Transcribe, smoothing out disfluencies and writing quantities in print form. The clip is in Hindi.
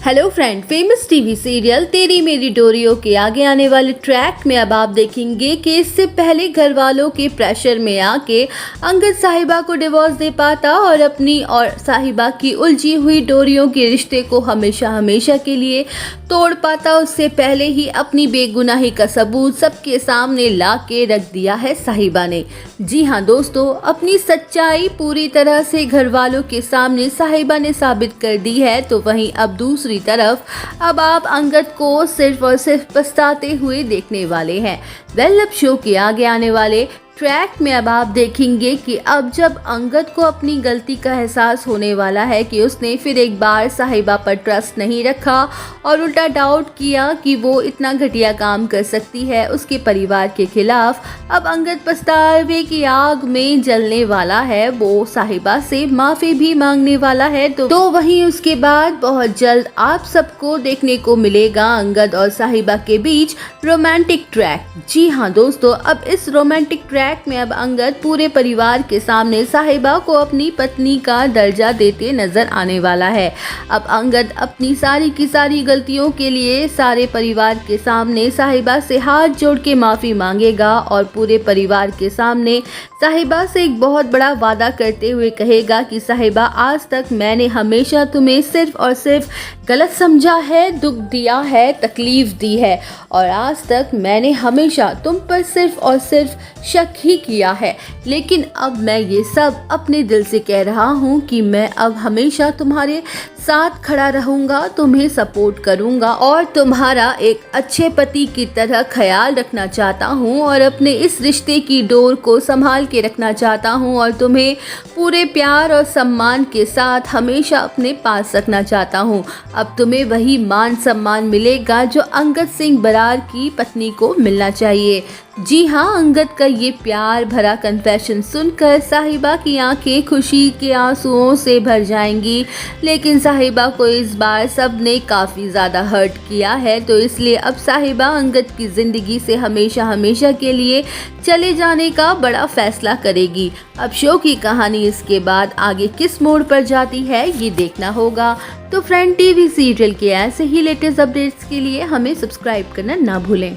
Hello friend, famous TV serial तेरी मेरी डोरियों के आगे आने वाले ट्रैक में अब आप देखेंगे कि इससे पहले घर वालों के प्रेशर में आके अंगद साहिबा को डिवोर्स दे पाता और अपनी और साहिबा की उलझी हुई डोरियों के रिश्ते को हमेशा हमेशा के लिए तोड़ पाता। उससे पहले ही अपनी बेगुनाही का सबूत सबके सामने ला के रख दिया है साहिबा ने। जी हाँ दोस्तों, अपनी सच्चाई पूरी तरह से घर वालों के सामने साहिबा ने साबित कर दी है। तो वहीं अब दूसरी तरफ अब आप अंगद को सिर्फ और सिर्फ पछताते हुए देखने वाले हैं। अब शो के आगे आने वाले ट्रैक में अब आप देखेंगे कि अब जब अंगद को अपनी गलती का एहसास होने वाला है कि उसने फिर एक बार साहिबा पर ट्रस्ट नहीं रखा और उल्टा डाउट किया कि वो इतना घटिया काम कर सकती है उसके परिवार के खिलाफ, अब अंगद पछतावे की आग में जलने वाला है। वो साहिबा से माफ़ी भी मांगने वाला है। तो वहीं उसके बाद बहुत जल्द आप सबको देखने को मिलेगा अंगद और साहिबा के बीच रोमांटिक ट्रैक। जी हाँ दोस्तों, अब इस रोमांटिक ट्रैक में अब अंगद पूरे परिवार के सामने साहिबा को अपनी पत्नी का दर्जा देते नजर आने वाला है। अब अंगद अपनी सारी की सारी गलतियों के लिए सारे परिवार के सामने साहिबा से हाथ जोड़ के माफ़ी मांगेगा और पूरे परिवार के सामने साहिबा से एक बहुत बड़ा वादा करते हुए कहेगा कि साहिबा, आज तक मैंने हमेशा तुम्हें सिर्फ और सिर्फ गलत समझा है, दुख दिया है, तकलीफ दी है और आज तक मैंने हमेशा तुम पर सिर्फ और सिर्फ शक ही किया है। लेकिन अब मैं ये सब अपने दिल से कह रहा हूँ कि मैं अब हमेशा तुम्हारे साथ खड़ा रहूँगा, तुम्हें सपोर्ट करूँगा और तुम्हारा एक अच्छे पति की तरह ख्याल रखना चाहता हूँ और अपने इस रिश्ते की डोर को संभाल के रखना चाहता हूँ और तुम्हें पूरे प्यार और सम्मान के साथ हमेशा अपने पास रखना चाहता हूँ। अब तुम्हें वही मान सम्मान मिलेगा जो अंगद सिंह बरार की पत्नी को मिलना चाहिए। जी हाँ, अंगद का ये प्यार भरा कन्फेशन सुनकर साहिबा की आंखें खुशी के आंसुओं से भर जाएंगी। लेकिन साहिबा को इस बार सब ने काफ़ी ज़्यादा हर्ट किया है, तो इसलिए अब साहिबा अंगद की ज़िंदगी से हमेशा हमेशा के लिए चले जाने का बड़ा फैसला करेगी। अब शो की कहानी इसके बाद आगे किस मोड़ पर जाती है ये देखना होगा। तो फ्रेंड, टीवी सीरियल के ऐसे ही लेटेस्ट अपडेट्स के लिए हमें सब्सक्राइब करना ना भूलें।